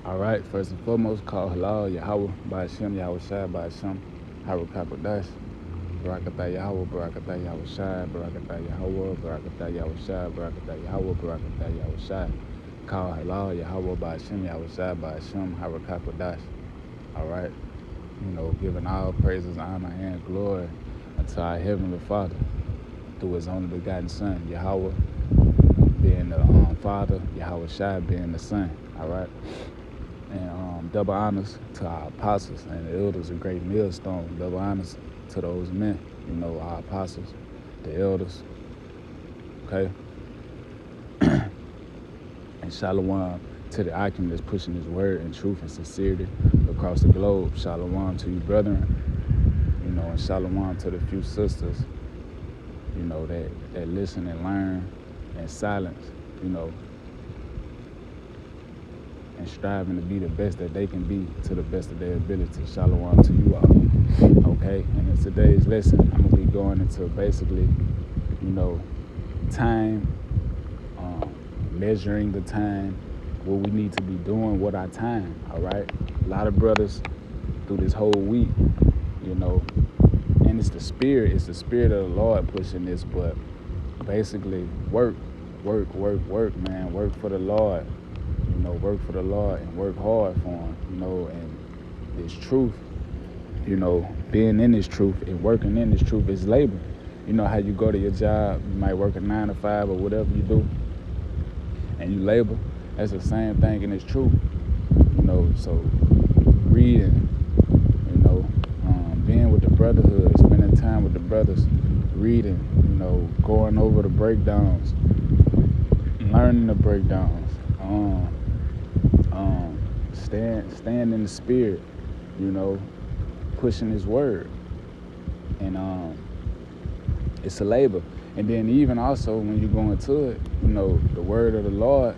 All right, first and foremost, call halal Yahweh by Hashem, Yahweh Shai by Hashem, Harukakodash, Barakatah Yahweh, Barakatah Yahweh Shai, Barakatah Yahweh, Barakatah Yahweh Shai, Barakatah Yahweh, Barakatah Yahweh Shai. Call halal Yahweh by Hashem, Yahweh Shai by Hashem, Harukakodash. All right, giving all praises, honor, and glory unto our Heavenly Father through His only begotten Son, Yahweh being the Father, Yahweh Shai being the Son. All right. And double honors to our apostles and the elders of Great Millstone. Double honors to those men, our apostles, the elders, okay? And shalom to the Akim that's pushing his word and truth and sincerity across the globe. Shalom to you, brethren, and shalom to the few sisters, that listen and learn in silence, and striving to be the best that they can be to the best of their ability. Shalom to you all. Okay, and in today's lesson, I'm gonna be going into basically, time, measuring the time, what we need to be doing with our time. All right, a lot of brothers through this whole week, and it's the spirit of the Lord pushing this, but basically work, man, work for the Lord. Work for the Lord and work hard for Him, and this truth, being in this truth and working in this truth is labor. You know how you go to your job, you might work a 9 to 5 or whatever you do, and you labor. That's the same thing in this truth, so reading, being with the brotherhood, spending time with the brothers, reading, going over the breakdowns, learning the breakdowns, stand in the spirit, pushing His word, and it's a labor. And then even also when you go into it, the word of the Lord,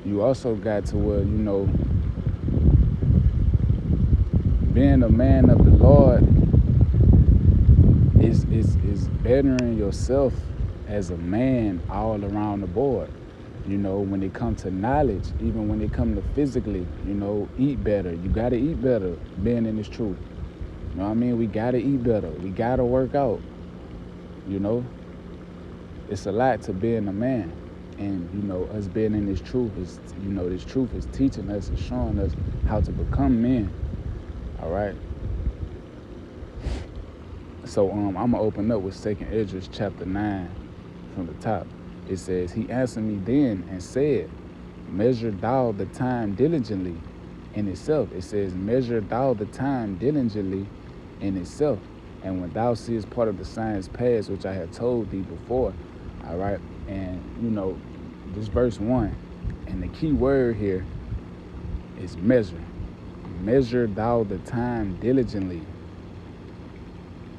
you also got to where being a man of the Lord is bettering yourself as a man all around the board. When it comes to knowledge, even when it comes to physically, eat better. You got to eat better being in this truth. You know what I mean? We got to eat better. We got to work out. It's a lot to being a man. And, us being in this truth is, this truth is teaching us and showing us how to become men. All right? So I'm going to open up with 2nd Esdras chapter 9 from the top. It says, He answered me then and said, measure thou the time diligently in itself. It says, measure thou the time diligently in itself. And when thou seest part of the signs pass, which I have told thee before, all right? And, this verse 1, and the key word here is measure. Measure thou the time diligently,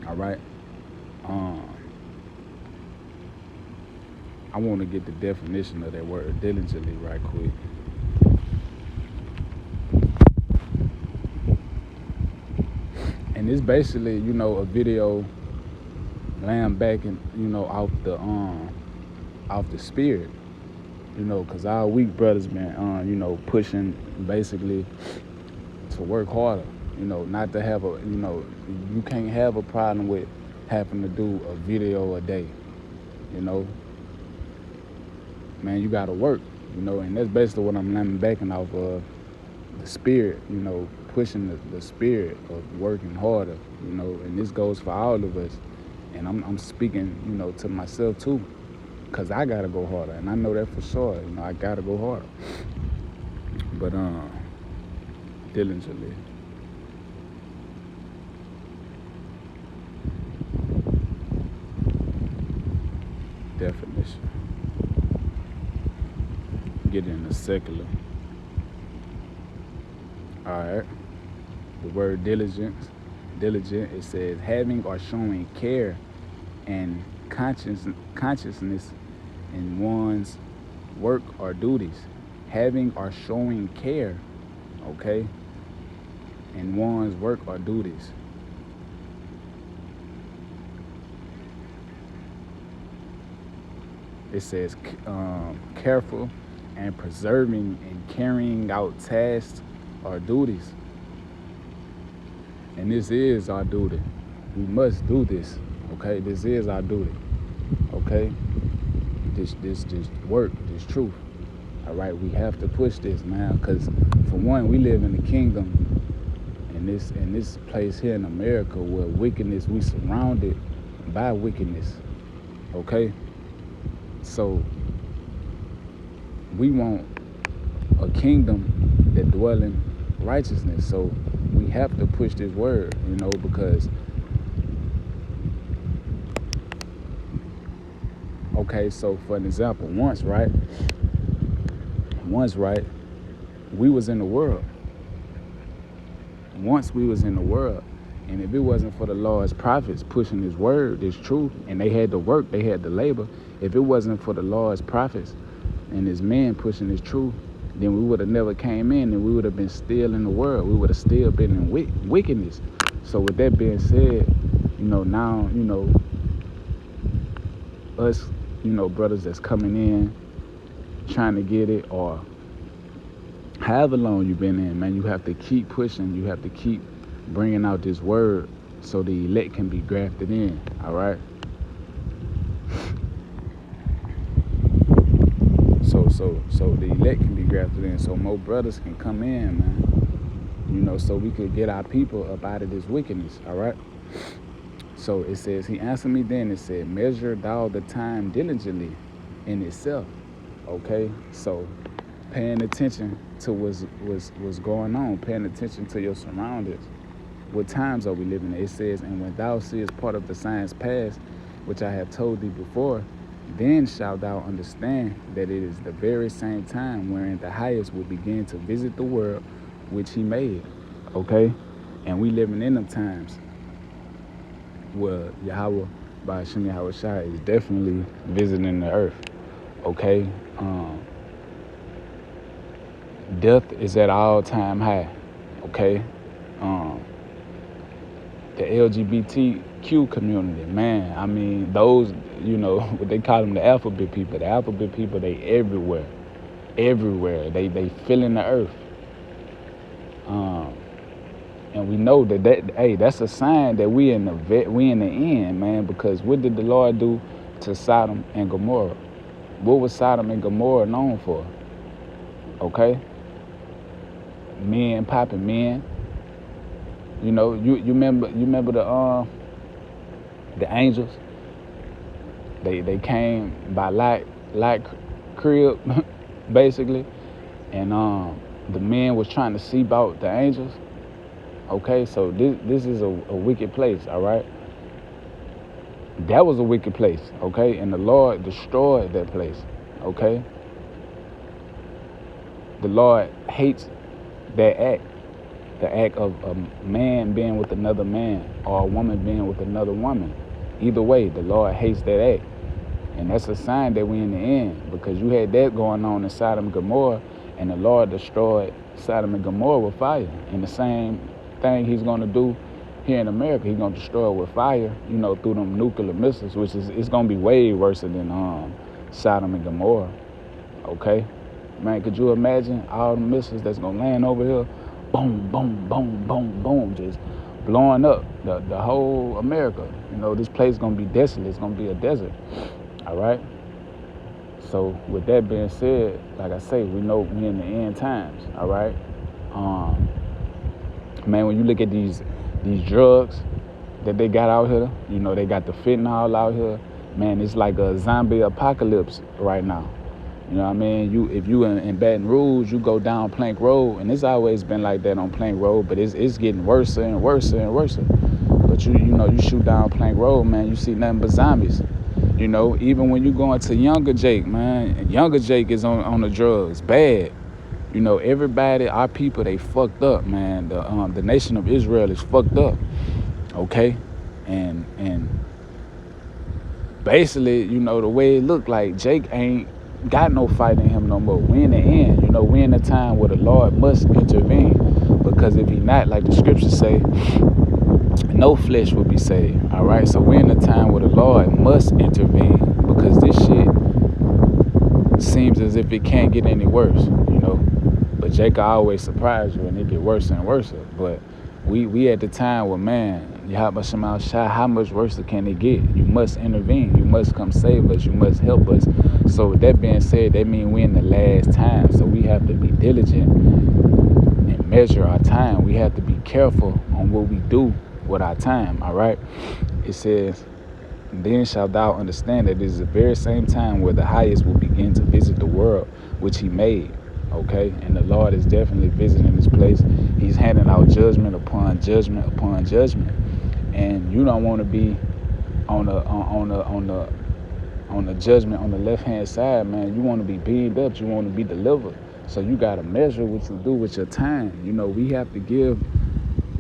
all right? I want to get the definition of that word diligently right quick. And it's basically, a video lambasting, off the spirit, because our weak brothers been, pushing basically to work harder, not to have you can't have a problem with having to do a video a day, man, you gotta work, and that's basically what I'm lambasting off of, the spirit, pushing the spirit of working harder, and this goes for all of us. And I'm speaking, to myself too, because I gotta go harder, and I know that for sure, I gotta go harder. But diligently. Definition. Get in the secular. All right. The word diligent, it says having or showing care and consciousness in one's work or duties. Having or showing care, okay, in one's work or duties. It says careful and preserving and carrying out tasks or duties. And this is our duty. We must do this. Okay, this is our duty. Okay, this work, this truth. All right, we have to push this, man, because for one, we live in the kingdom, in this place here in America where wickedness, we surrounded by wickedness. Okay, so we want a kingdom that dwell in righteousness. So we have to push this word, because okay, so for an example, once we was in the world. Once we was in the world, and if it wasn't for the Lord's prophets pushing his word, this truth, and they had to work, they had to labor, if it wasn't for the Lord's prophets and his men pushing his truth, then we would have never came in, and we would have been still in the world. We would have still been in wickedness. So with that being said, now, us, brothers that's coming in, trying to get it, or however long you've been in, man, you have to keep pushing. You have to keep bringing out this word so the elect can be grafted in, all right? So the elect can be grafted in, so more brothers can come in, man, so we could get our people up out of this wickedness, all right? So it says, he answered me then and said, measure thou the time diligently in itself, okay? So paying attention to what's going on, paying attention to your surroundings. What times are we living in? It says, and when thou seest part of the signs past, which I have told thee before, then shalt thou understand that it is the very same time wherein the highest will begin to visit the world which he made, okay? And we living in them times where Yahweh, by Hashem Yahweh Shai, is definitely visiting the earth, okay? Death is at all-time high, okay? The LGBTQ community, man, I mean, those, what they call them, the alphabet people. The alphabet people, they everywhere. They filling the earth. And we know that's a sign that we in the end, man, because what did the Lord do to Sodom and Gomorrah? What was Sodom and Gomorrah known for? Okay? Men popping men. You remember the angels? They came by light crib, basically, and the men was trying to seep out the angels. Okay, so this is a wicked place, all right? That was a wicked place, okay? And the Lord destroyed that place, okay? The Lord hates that act. The act of a man being with another man or a woman being with another woman. Either way, the Lord hates that act. And that's a sign that we're in the end, because you had that going on in Sodom and Gomorrah, and the Lord destroyed Sodom and Gomorrah with fire. And the same thing he's going to do here in America. He's going to destroy it with fire, through them nuclear missiles, which is it's going to be way worse than Sodom and Gomorrah. Okay? Man, could you imagine all the missiles that's going to land over here? Boom, boom, boom, boom, boom, just blowing up the whole America. This place is going to be desolate. It's going to be a desert. All right? So with that being said, like I say, we know we're in the end times. All right? Man, when you look at these drugs that they got out here, they got the fentanyl out here. Man, it's like a zombie apocalypse right now. You know what I mean? If you in Baton Rouge, you go down Plank Road, and it's always been like that on Plank Road, but it's getting worse and worse and worse. But you shoot down Plank Road, man, you see nothing but zombies. Even when you go into Younger Jake, man, Younger Jake is on the drugs, bad. Everybody, our people, they fucked up, man. The nation of Israel is fucked up, okay? And basically, the way it looked like, Jake ain't got no fight in him no more. We in the end, we in a time where the Lord must intervene, because if he not, like the scriptures say, no flesh will be saved. All right, so we're in a time where the Lord must intervene, because this shit seems as if it can't get any worse, you know. But Jacob always surprise you and it get worse and worse. But we at the time were, man, how much worse can it get? You must intervene. You must come save us. You must help us. So with that being said, that means we're in the last time. So we have to be diligent and measure our time. We have to be careful on what we do with our time, all right? It says, then shalt thou understand that it is the very same time where the highest will begin to visit the world which he made. Okay, and the Lord is definitely visiting this place. He's handing out judgment upon judgment upon judgment, and you don't want to be on the judgment on the left hand side, man. You want to be beamed up. You want to be delivered. So you got to measure what you do with your time. You know, we have to give.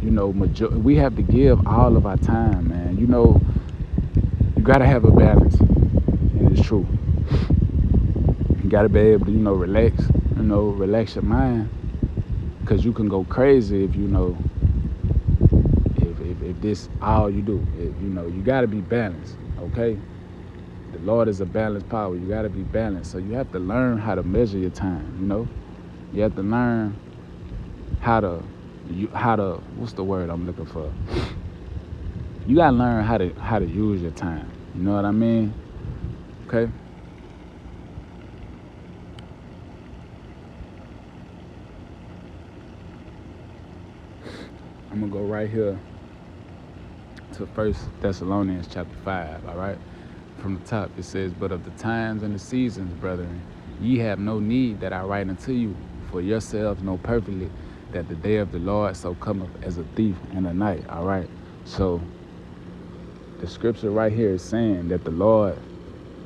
You know, we have to give all of our time, man. You know, you got to have a balance, and it's true. You got to be able to, you know, relax your mind, because you can go crazy if, you know, if this all you do. You know, you got to be balanced, okay? The Lord is a balanced power. You got to be balanced. So you have to learn how to measure your time, you know? You have to learn how to what's the word I'm looking for? You got to learn how to use your time. You know what I mean? Okay? I'm going to go right here to 1 Thessalonians chapter 5, all right? From the top, it says, but of the times and the seasons, brethren, ye have no need that I write unto you, for yourselves know perfectly that the day of the Lord so cometh as a thief in the night, all right? So the scripture right here is saying that the Lord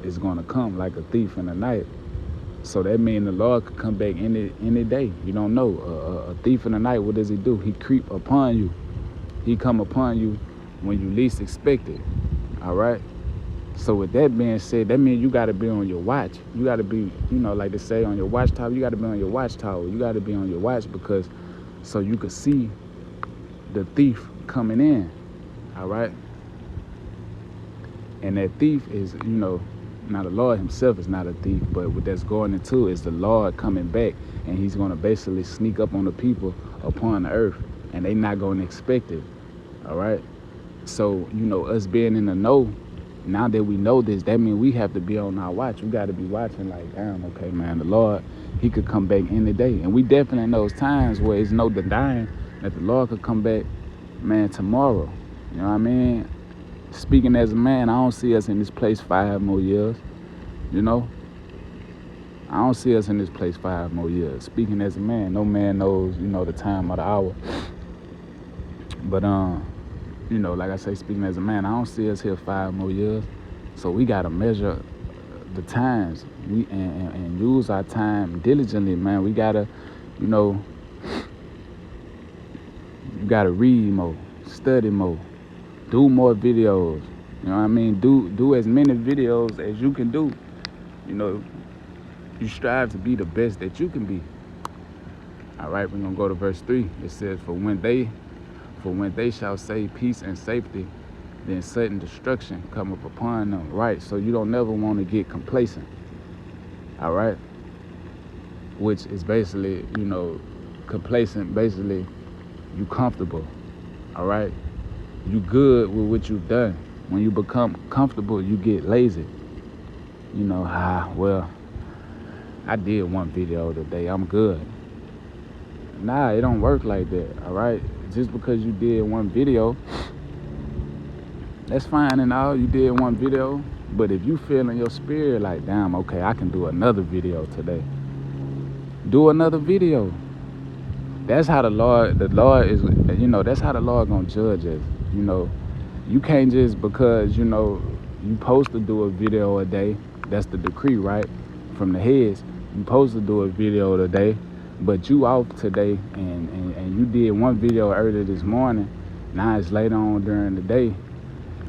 is going to come like a thief in the night. So that means the Lord could come back any day. You don't know. A thief in the night, what does he do? He creep upon you. He come upon you when you least expect it. All right? So with that being said, that means you got to be on your watch. You got to be, you know, like they say, on your watchtower. You got to be on your watchtower. You got to be on your watch, because so you could see the thief coming in. All right? And that thief is, you know, now the Lord himself is not a thief, but what that's going into is the Lord coming back, and he's going to basically sneak up on the people upon the earth, and they not going to expect it. All right? So, you know, us being in the know, now that we know this, that means we have to be on our watch. We got to be watching like, damn, okay, man, the Lord, he could come back any day. And we definitely in those times where it's no denying that the Lord could come back, man, tomorrow. You know what I mean? Speaking as a man, I don't see us in this place 5 more years, you know? I don't see us in this place 5 more years. Speaking as a man, no man knows, you know, the time or the hour. But, you know, like I say, speaking as a man, I don't see us here 5 more years. So we got to measure the times and use our time diligently, man. We got to, you know, you got to read more, study more. Do more videos, you know what I mean? Do as many videos as you can do. You know, you strive to be the best that you can be. All right, we're going to go to verse 3. It says, For when they shall say peace and safety, then sudden destruction cometh upon them. Right, so you don't never want to get complacent. All right? Which is basically, you know, complacent, basically, you comfortable. All right? You good with what you've done. When you become comfortable, you get lazy. You know, well, I did one video today, I'm good. Nah, it don't work like that, all right? Just because you did one video, that's fine and all, you did one video, but if you feel in your spirit like, damn, okay, I can do another video today, do another video. That's how the Lord is, you know, that's how the Lord gonna judge us. You know, you can't just because, you know, you supposed to do a video a day. That's the decree, right? From the heads. You supposed to do a video a day, but you off today and you did one video earlier this morning. Now it's later on during the day.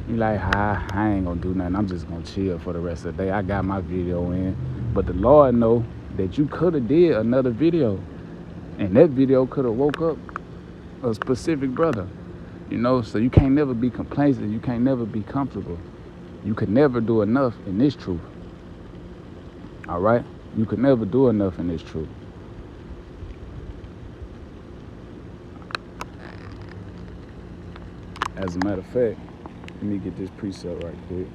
You like, I ain't gonna do nothing. I'm just gonna chill for the rest of the day. I got my video in. But the Lord know that you could have did another video. And that video could have woke up a specific brother. You know, so you can't never be complacent. You can't never be comfortable. You could never do enough in this truth. All right? You could never do enough in this truth. As a matter of fact, let me get this precept right quick.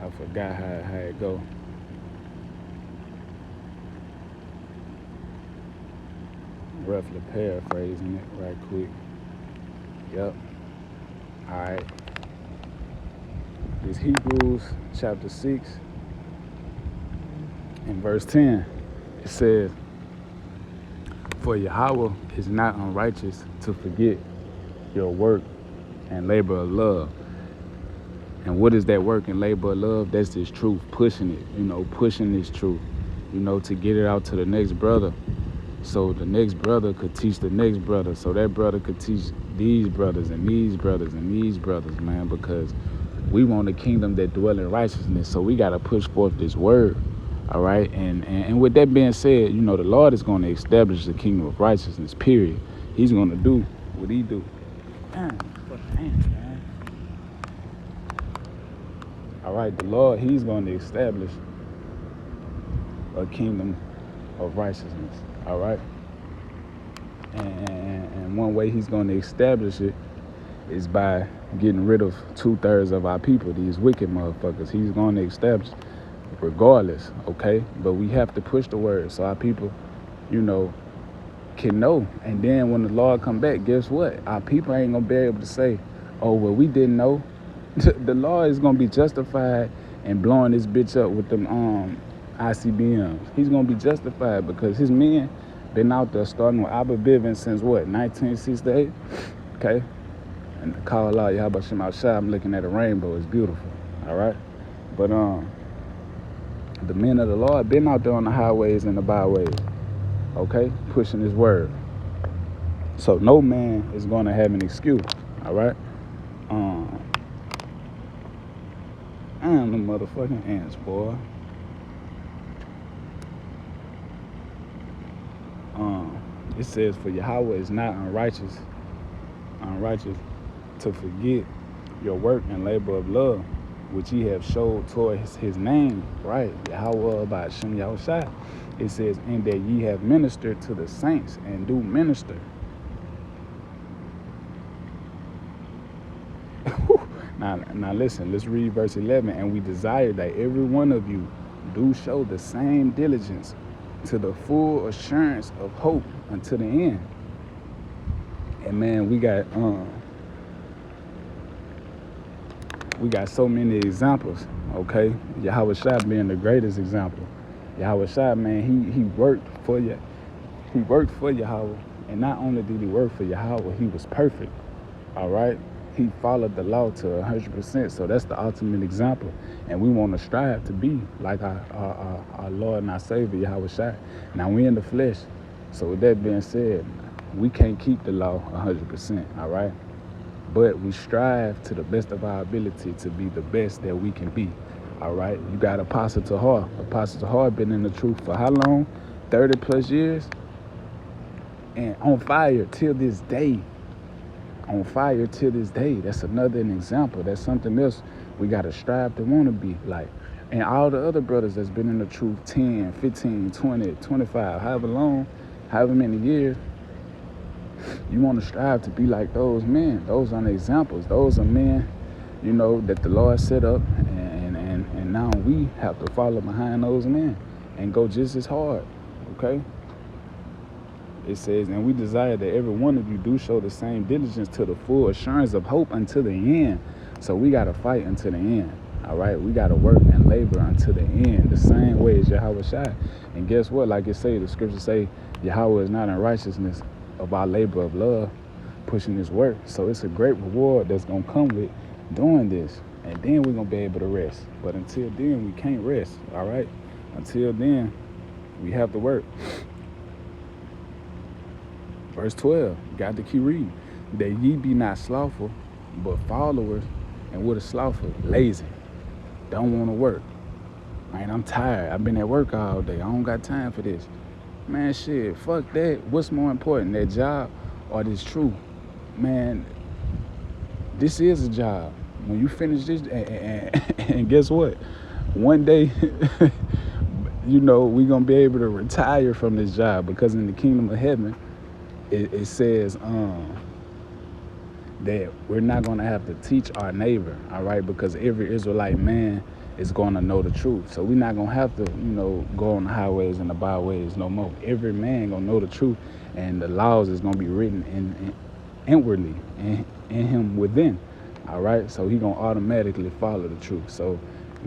I forgot how it go. Roughly paraphrasing it right quick. Yep. Alright. This Hebrews chapter 6 and verse 10. It says, "For Yahweh is not unrighteous to forget your work and labor of love." And what is that work and labor of love? That's this truth, pushing it, pushing this truth, to get it out to the next brother. So the next brother could teach the next brother. So that brother could teach these brothers and these brothers and these brothers, man, because we want a kingdom that dwell in righteousness. So we got to push forth this word. All right. And with that being said, the Lord is going to establish the kingdom of righteousness, period. He's going to do what he do. Man. All right. The Lord, he's going to establish a kingdom of righteousness. All right. And one way he's going to establish it is by getting rid of 2/3 of our people, these wicked motherfuckers. He's going to establish regardless, okay? But we have to push the word so our people, can know. And then when the Lord come back, guess what? Our people ain't going to be able to say, oh, well, we didn't know. The Lord is going to be justified in blowing this bitch up with them ICBMs. He's going to be justified because his men been out there starting with Abba Bivens since what, 1968? Okay? And the call out, Yahweh Shem outside, I'm looking at a rainbow. It's beautiful. All right? But the men of the Lord been out there on the highways and the byways, okay? Pushing his word. So no man is going to have an excuse. All right? I'm the motherfucking ants, boy. It says, for Yahweh is not unrighteous to forget your work and labor of love, which ye have showed toward his name, right? Yahweh by Shem Yahushua. It says, and that ye have ministered to the saints and do minister. Now listen, let's read verse 11. And we desire that every one of you do show the same diligence to the full assurance of hope unto the end. And man, we got so many examples, okay? Yahushua being the greatest example. Yahushua, man, he worked for you. He worked for Yahweh. And not only did he work for Yahweh, he was perfect, all right? He followed the law to 100%. So that's the ultimate example. And we want to strive to be like our Lord and our Savior, Yahushua. Now, we in the flesh. So with that being said, we can't keep the law 100%, all right? But we strive to the best of our ability to be the best that we can be, all right? You got Apostle Tahar. Apostle Tahar been in the truth for how long? 30 plus years? And on fire till this day. On fire till this day. That's another example. That's something else we got to strive to want to be like. And all the other brothers that's been in the truth 10, 15, 20, 25, however long, however many years, you want to strive to be like those men. Those are the examples. Those are men, that the Lord set up. And now we have to follow behind those men and go just as hard, okay? It says, and we desire that every one of you do show the same diligence to the full assurance of hope until the end. So we got to fight until the end, all right? We got to work and labor until the end, the same way as Yahushua. And guess what? Like it say, the scriptures say, Yahweh is not in righteousness of our labor of love, pushing this work. So it's a great reward that's going to come with doing this. And then we're going to be able to rest. But until then, we can't rest, all right? Until then, we have to work. Verse 12, got to keep reading. That ye be not slothful, but followers. And what is slothful? Lazy. Don't want to work. Man, I'm tired. I've been at work all day. I don't got time for this. Man, shit, fuck that. What's more important, that job or this truth? Man, this is a job. When you finish this, and guess what? One day, we gonna be able to retire from this job, because in the kingdom of heaven, it says that we're not gonna have to teach our neighbor, all right? Because every Israelite man is gonna know the truth. So we're not gonna have to, go on the highways and the byways no more. Every man gonna know the truth, and the laws is gonna be written inwardly in him within. All right, so he gonna automatically follow the truth. So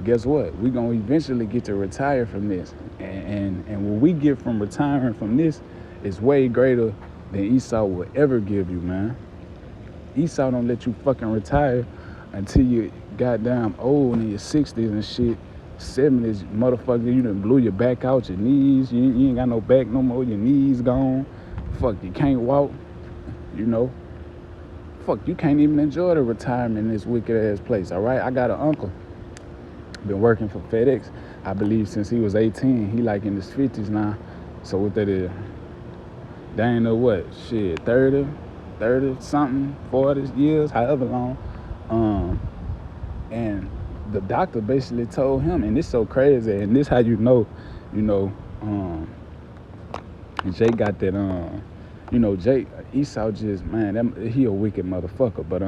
guess what? We gonna eventually get to retire from this, and what we get from retiring from this is way greater than Esau will ever give you, man. Esau don't let you fucking retire until you goddamn old in your 60s and shit, 70s, motherfucker. You done blew your back out, your knees. You ain't got no back no more. Your knees gone. Fuck, you can't walk. Fuck, you can't even enjoy the retirement in this wicked ass place, all right? I got an uncle, been working for FedEx, I believe, since he was 18. He like in his 50s now. So what that is, they ain't know what, shit, 30 something, 40 years, however long. And the doctor basically told him, and it's so crazy, and this how Jake got that, Jake, Esau just, man, he a wicked motherfucker. But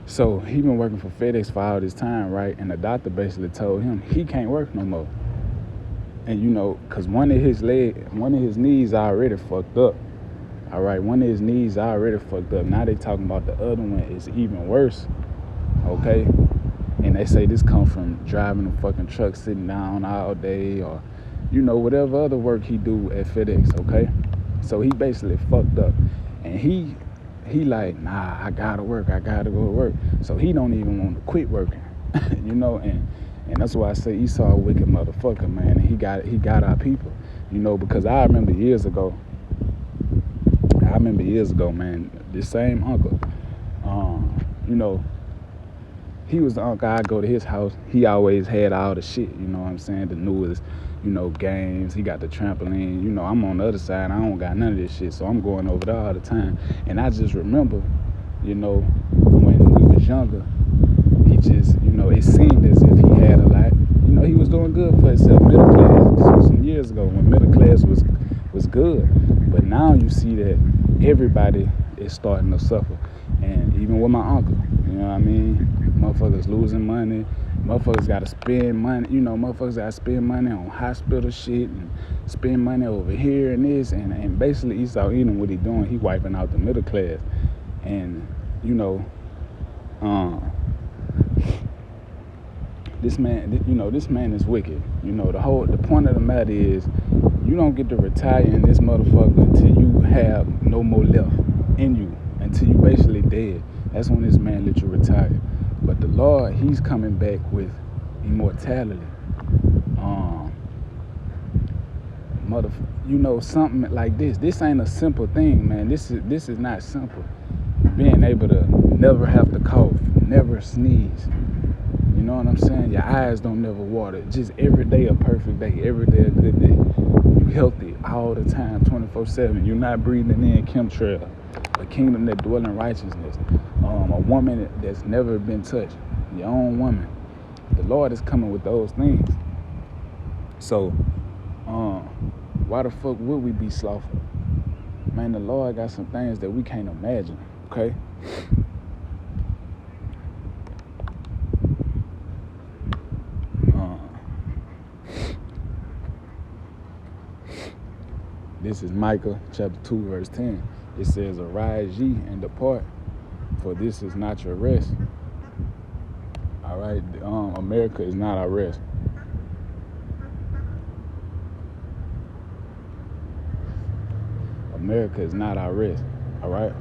so he been working for FedEx for all this time, right? And the doctor basically told him he can't work no more. And cause one of his knees already fucked up. All right, one of his knees already fucked up. Now they talking about the other one is even worse. Okay, and they say this comes from driving a fucking truck, sitting down all day, or whatever other work he do at FedEx. Okay. So he basically fucked up, and he like, nah, I gotta work, I gotta go to work. So he don't even want to quit working, and that's why I say Esau a wicked motherfucker, man. And he got our people, because I remember years ago, man, this same uncle, he was the uncle. I go to his house. He always had all the shit, you know what I'm saying? The newest, games. He got the trampoline. I'm on the other side. I don't got none of this shit, so I'm going over there all the time. And I just remember, when we was younger, he just, it seemed as if he had a lot. He was doing good for himself. Middle class, some years ago when middle class was good. But now you see that everybody is starting to suffer. And even with my uncle, you know what I mean? Motherfuckers losing money. Motherfuckers got to spend money. Motherfuckers got to spend money on hospital shit and spend money over here and this. And basically Esau Edom, what he doing, he wiping out the middle class. And, this man is wicked. The point of the matter is, you don't get to retire in this motherfucker until you have no more left in you, until you basically dead. That's when this man let you retire. But the Lord, he's coming back with immortality. Something like this. This ain't a simple thing, man. This is not simple. Being able to never have to cough, never sneeze. You know what I'm saying? Your eyes don't never water. Just every day a perfect day. Every day a good day. You healthy all the time, 24/7. You're not breathing in chemtrail. A kingdom that dwell in righteousness. A woman that's never been touched. Your own woman. The Lord is coming with those things. So, why the fuck would we be slothful? Man, the Lord got some things that we can't imagine. Okay? This is Micah chapter 2 verse 10. It says, arise ye and depart, for this is not your rest. All right, America is not our rest. America is not our rest. All right.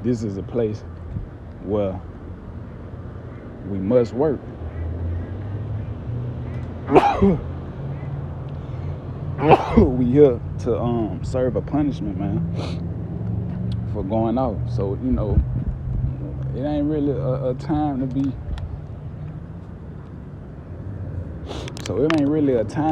This is a place where we must work. We here to serve a punishment, man, for going off. So it ain't really a time to be So it ain't really a time